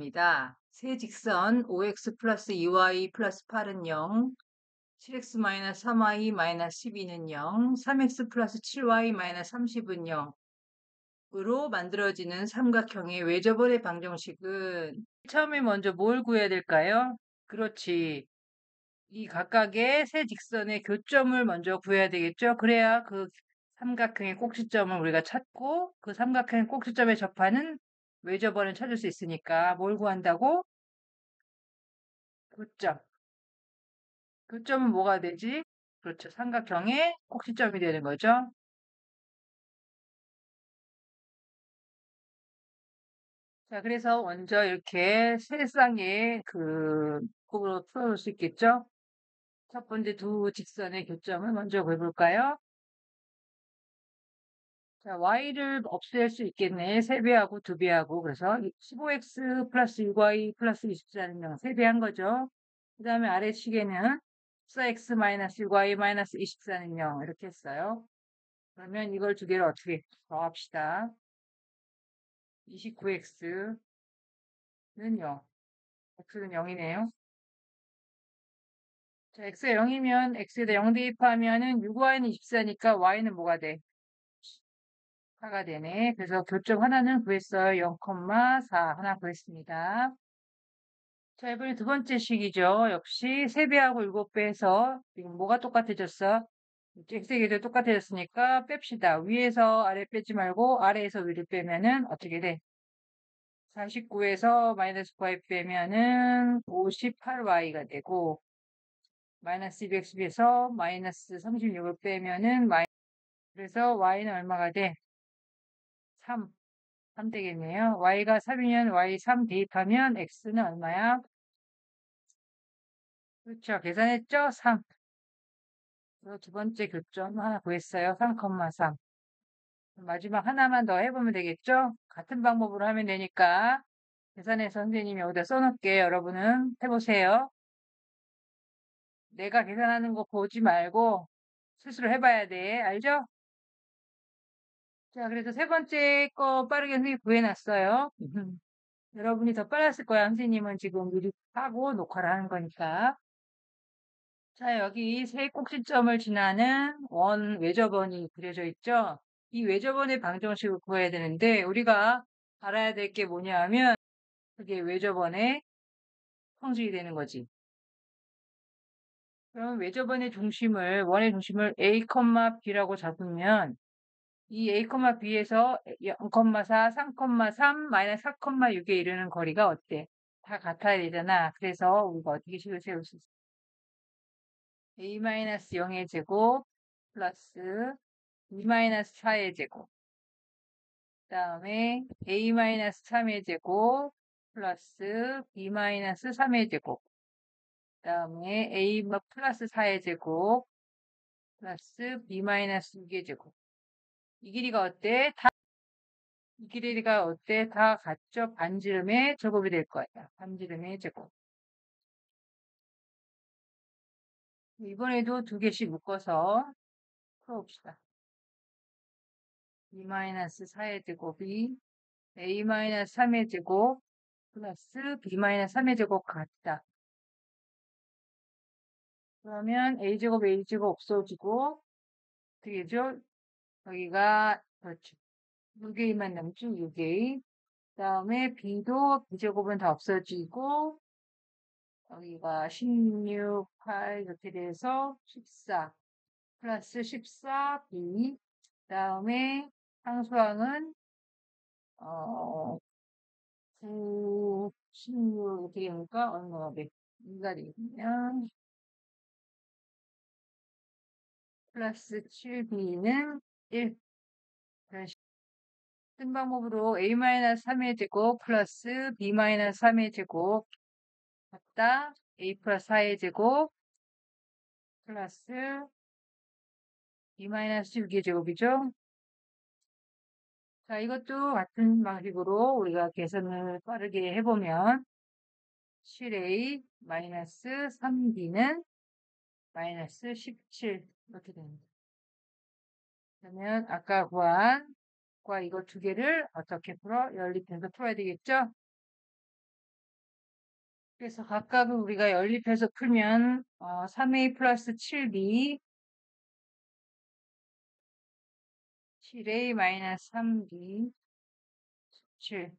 입니다. 세 직선 5x 플러스 2y 플러스 8은 0, 7x 마이너스 3y 마이너스 12는 0, 3x 플러스 7y 마이너스 30은 0으로 만들어지는 삼각형의 외접원의 방정식은 처음에 먼저 뭘 구해야 될까요? 그렇지. 이 각각의 세 직선의 교점을 먼저 구해야 되겠죠? 그래야 그 삼각형의 꼭지점을 우리가 찾고 그 삼각형의 꼭지점에 접하는 외접원을 찾을 수 있으니까 뭘 구한다고? 교점. 교점은 뭐가 되지? 그렇죠. 삼각형의 꼭지점이 되는 거죠. 자, 그래서 먼저 이렇게 세 쌍의 그 곱으로 풀어볼 수 있겠죠? 첫 번째 두 직선의 교점을 먼저 구해볼까요? 자, y를 없앨 수 있겠네. 3배하고 2배하고. 그래서 15x 플러스 6y 플러스 24는 0. 3배 한 거죠. 그 다음에 아래측에는 4x 마이너스 6y 마이너스 24는 0. 이렇게 했어요. 그러면 이걸 두 개를 어떻게 더합시다. 29x는 0. x는 0이네요. 자, x가 0이면 x에다 0 대입하면은 6y는 24니까 y는 뭐가 돼? 4가 되네. 그래서 교점 하나는 구했어요. 0,4 하나 구했습니다. 자, 이번에 두 번째 식이죠. 역시 3배하고 7배 해서 지금 뭐가 똑같아졌어? x에게도 똑같아졌으니까 뺍시다. 위에서 아래 빼지 말고 아래에서 위를 빼면은 어떻게 돼? 49에서 마이너스 9y 빼면은 58y가 되고 마이너스 210에서 마이너스 36을 빼면은 그래서 y는 얼마가 돼? 3 되겠네요. y가 3이면 y 3 대입하면 x는 얼마야? 그렇죠. 계산했죠? 3. 그리고 두 번째 교점 하나 구했어요. 3,3. 마지막 하나만 더 해보면 되겠죠? 같은 방법으로 하면 되니까 계산해서 선생님이 여기다 써놓을게요. 여러분은 해보세요. 내가 계산하는 거 보지 말고 스스로 해봐야 돼. 알죠? 자, 그래서 세 번째 거 빠르게 선생님이 구해놨어요. 여러분이 더 빨랐을 거야. 선생님은 지금 미리 하고 녹화를 하는 거니까. 자, 여기 세 꼭지점을 지나는 원 외접원이 그려져 있죠? 이 외접원의 방정식을 구해야 되는데 우리가 알아야 될 게 뭐냐 하면 그게 외접원의 성질이 되는 거지. 그럼 외접원의 중심을 원의 중심을 a, b라고 잡으면 이 a, b에서 0,4, 3,3, 마이너스 4,6에 이르는 거리가 어때? 다 같아야 되잖아. 그래서 우리가 어떻게 식을 세울 수 있어? a-0의 제곱 플러스 2-4의 제곱 그 다음에 a-3의 제곱 플러스 b-3의 제곱 그 다음에 a 플러스 4의 제곱 플러스 b-6의 제곱 이 길이가 어때? 이 길이가 어때? 다 같죠? 반지름의 제곱이 될 거예요. 반지름의 제곱. 이번에도 두 개씩 묶어서 풀어봅시다. b-4의 제곱이 a-3의 제곱 플러스 b-3의 제곱 같다. 그러면 a제곱 a제곱 없어지고 어떻게 되죠? 여기가 그렇죠. 6a만 남죠. 6a. 그 다음에 b도 b제곱은 다 없어지고 여기가 16, 8 이렇게 돼서 14 플러스 14b 그 다음에 상수항은 9, 16 이렇게 되니까 얼마가 돼? 2가 되겠냐? 플러스 7b는 1. 같은 방법으로 a-3의 제곱 플러스 b-3의 제곱 같다. a 플러스 4의 제곱 플러스 b-6의 제곱이죠. 자, 이것도 같은 방식으로 우리가 계산을 빠르게 해보면 7a 마이너스 3b는 마이너스 17 이렇게 됩니다. 그러면 아까 구한 과 이거 두 개를 어떻게 풀어? 연립해서 풀어야 되겠죠? 그래서 각각을 우리가 연립해서 풀면 3a 플러스 7b 7a 마이너스 3b 7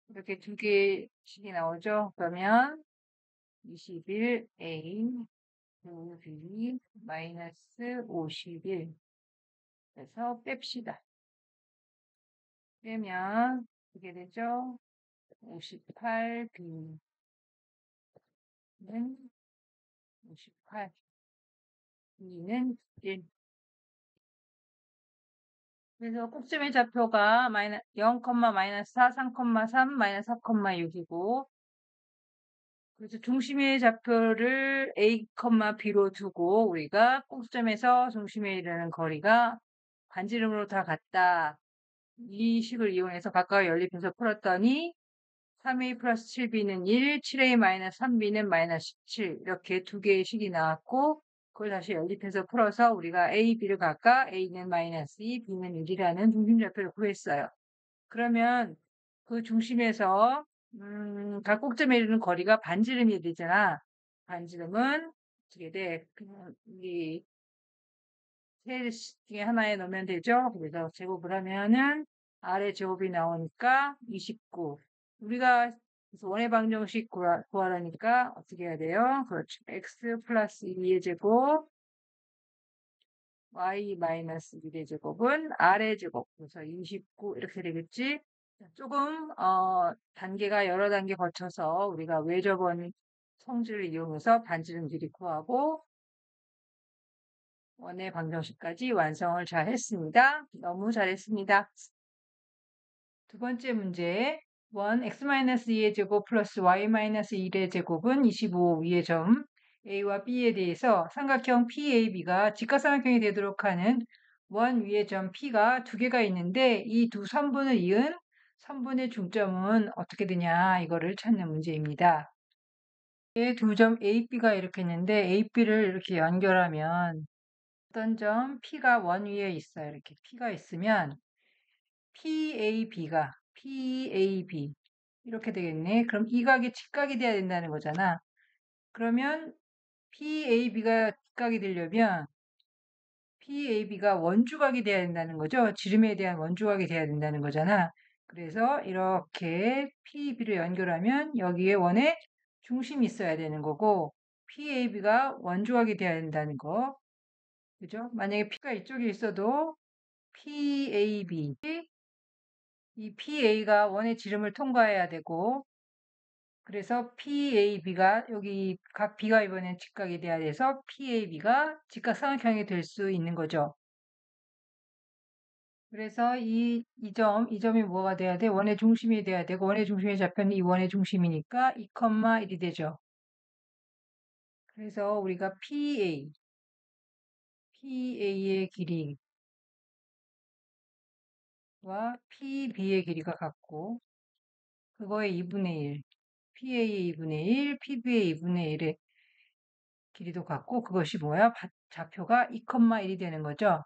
이렇게 두 개씩이 나오죠. 그러면 21a 9b 마이너스 51 그래서 뺍시다. 빼면 이게 되죠. 58b는 58 2는 1 그래서 꼭지의 좌표가 0, 마이너스 4, 3,3, 마이너스 4,6이고 그래서 중심의 좌표를 A, B로 두고 우리가 꼭지점에서 중심에 이르는 거리가 반지름으로 다 같다. 이 식을 이용해서 각각 연립해서 풀었더니 3a 플러스 7b는 1, 7a 마이너스 3b는 마이너스 17 이렇게 두 개의 식이 나왔고 그걸 다시 연립해서 풀어서 우리가 a, b를 각각 a는 마이너스 2, b는 1이라는 중심좌표를 구했어요. 그러면 그 중심에서 각 꼭점에 이르는 거리가 반지름이 되잖아. 반지름은 어떻게 돼? 그냥 이 세 중에 하나에 넣으면 되죠. 그래서 제곱을 하면은 아래 제곱이 나오니까 29. 우리가 그래서 원의 방정식 구하라니까 어떻게 해야 돼요? 그렇죠. x 플러스 2의 제곱 y 마이너스 1의 제곱은 r의 제곱. 그래서 29 이렇게 되겠지? 조금 단계가 여러 단계 거쳐서 우리가 외접원 성질을 이용해서 반지름 길이 구하고 원의 방정식까지 완성을 잘 했습니다. 너무 잘했습니다. 두 번째 문제. 1 x-2의 제곱 플러스 y-1의 제곱은 25 위의 점 A와 B에 대해서 삼각형 PAB가 직각삼각형이 되도록 하는 원 위의 점 P가 두 개가 있는데 이 두 선분을 이은 선분의 중점은 어떻게 되냐 이거를 찾는 문제입니다. 두 점 A, B가 이렇게 있는데 A, B를 이렇게 연결하면 어떤 점 P가 원 위에 있어요. 이렇게 P가 있으면 PAB 이렇게 되겠네. 그럼 이 각이 직각이 돼야 된다는 거잖아. 그러면 PAB가 직각이 되려면 PAB가 원주각이 돼야 된다는 거죠. 지름에 대한 원주각이 돼야 된다는 거잖아. 그래서 이렇게 PB를 연결하면 여기에 원의 중심이 있어야 되는 거고 PAB가 원주각이 돼야 된다는 거. 그죠? 만약에 P가 이쪽에 있어도 PAB 이 PA가 원의 지름을 통과해야 되고 그래서 PAB가 여기 각 B가 이번엔 직각이 돼야 돼서 PAB가 직각삼각형이 될 수 있는 거죠. 그래서 이 점이 뭐가 돼야 돼? 원의 중심이 돼야 되고 원의 중심의 좌표는 이 원의 중심이니까 2,1이 되죠. 그래서 우리가 PA의 길이와 PB의 길이가 같고 그거의 2분의 1, PA의 2분의 1, PB의 2분의 1의 길이도 같고 그것이 뭐야? 좌표가 2,1이 되는 거죠.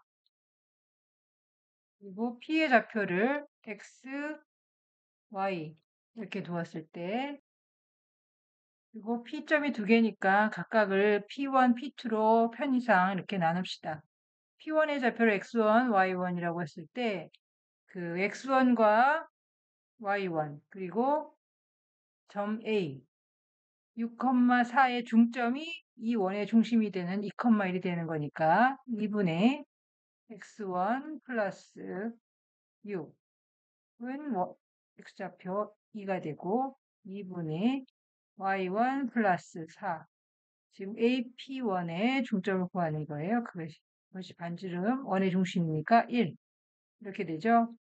그리고 P의 좌표를 X, Y 이렇게 두었을 때 그리고 P점이 두 개니까 각각을 P1, P2로 편의상 이렇게 나눕시다. P1의 좌표를 X1, Y1이라고 했을 때 그 X1과 Y1 그리고 점 A 6,4의 중점이 이 원의 중심이 되는 2,1이 되는 거니까 2분의 x1 플러스 6은 x좌표 2가 되고 2분의 y1 플러스 4 지금 AP1의 중점을 구하는 거예요. 그것이 반지름 원의 중심이니까 1 이렇게 되죠.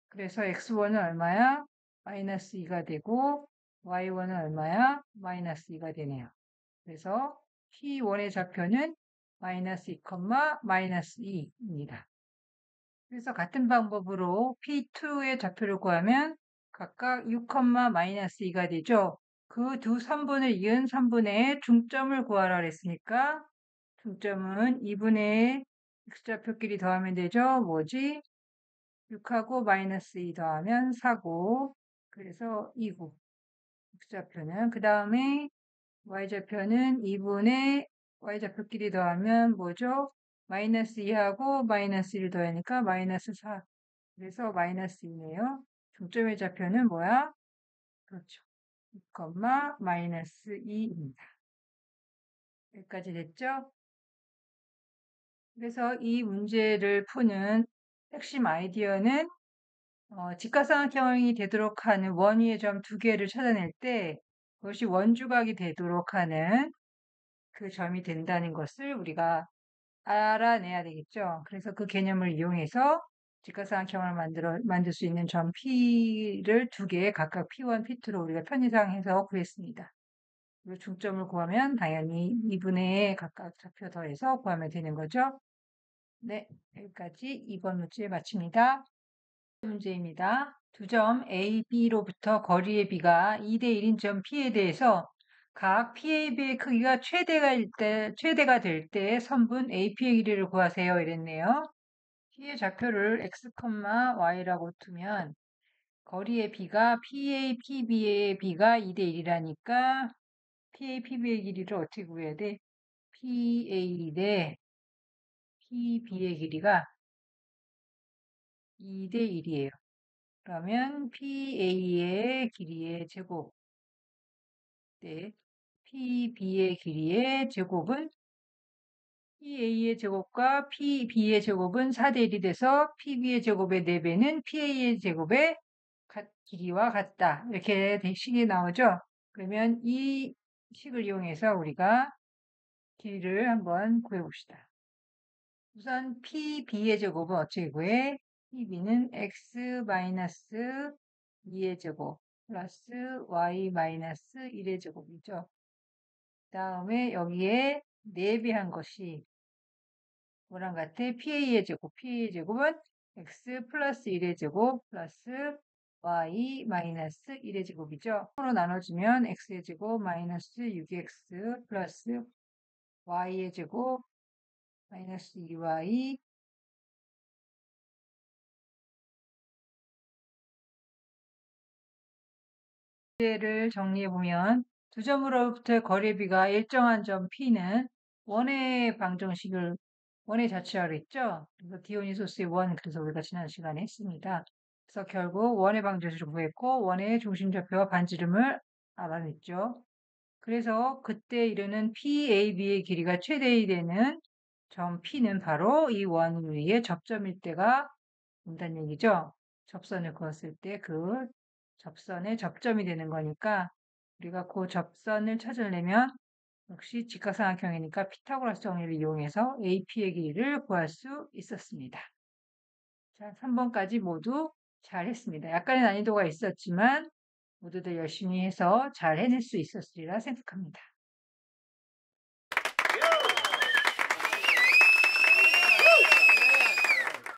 그래서 x1은 얼마야? 마이너스 2가 되고 y1은 얼마야? 마이너스 2가 되네요. 그래서 P1의 좌표는 마이너스 2, 마이너스 2입니다. 그래서 같은 방법으로 P2의 좌표를 구하면 각각 6, 마이너스 2가 되죠. 그 두 선분을 이은 선분의 중점을 구하라 그랬으니까 중점은 2분의 x좌표끼리 더하면 되죠. 뭐지? 6하고 마이너스 2 더하면 4고 그래서 2고 x좌표는. 그 다음에 y좌표는 2분의 y좌표끼리 더하면 뭐죠? 마이너스 2하고 마이너스 1 더하니까 마이너스 4. 그래서 마이너스 2네요. 중점의 좌표는 뭐야? 그렇죠. 2, 마이너스 2입니다. 여기까지 됐죠? 그래서 이 문제를 푸는 핵심 아이디어는 직각삼각형이 되도록 하는 원위의 점 두 개를 찾아낼 때 그것이 원주각이 되도록 하는 그 점이 된다는 것을 우리가 알아내야 되겠죠. 그래서 그 개념을 이용해서 직각삼각형을 만들 수 있는 점 P를 두 개, 각각 P1, P2로 우리가 편의상해서 구했습니다. 그리고 중점을 구하면 당연히 2분의 각각 좌표 더해서 구하면 되는 거죠. 네, 여기까지 2번 문제 마칩니다. 문제입니다. 두 점 A, B로부터 거리의 B가 2대 1인 점 P에 대해서 각 PAB의 크기가 최대가 될 때 선분 AP의 길이를 구하세요. 이랬네요. P의 좌표를 x, y라고 두면 거리의 B가 PA, PB의 B가 2대 1이라니까 PA, PB의 길이를 어떻게 구해야 돼? PA 대 PB의 길이가 2대 1이에요. 그러면 PA의 길이의 제곱 대 PB의 길이의 제곱은 PA의 제곱과 PB의 제곱은 4대 1이 돼서 PB의 제곱의 4배는 PA의 제곱의 길이와 같다. 이렇게 식이 나오죠. 그러면 이 식을 이용해서 우리가 길이를 한번 구해봅시다. 우선 PB의 제곱은 어떻게 구해? PB는 x-2의 제곱 플러스 y-1의 제곱이죠. 그 다음에 여기에 4배한 것이 뭐랑 같아? PA의 제곱은 x 플러스 1의 제곱 플러스 y 마이너스 1의 제곱이죠. 으로 나눠주면 x의 제곱 마이너스 6x 플러스 y의 제곱 마이너스 2y 를 정리해보면 두 점으로부터의 거리비가 일정한 점 P는 원의 방정식을 원의 자취하라 했죠. 그래서 디오니소스의 원, 그래서 우리가 지난 시간에 했습니다. 그래서 결국 원의 방정식을 구했고 원의 중심좌표와 반지름을 알아냈죠. 그래서 그때 이르는 PAB의 길이가 최대이 되는 점 P는 바로 이 원 위의 접점일 때가 된다는 얘기죠. 접선을 그었을 때 그 접선의 접점이 되는 거니까 우리가 그 접선을 찾으려면 역시 직각삼각형이니까 피타고라스 정리를 이용해서 AP의 길이를 구할 수 있었습니다. 자, 3번까지 모두 잘 했습니다. 약간의 난이도가 있었지만 모두들 열심히 해서 잘 해낼 수 있었으리라 생각합니다.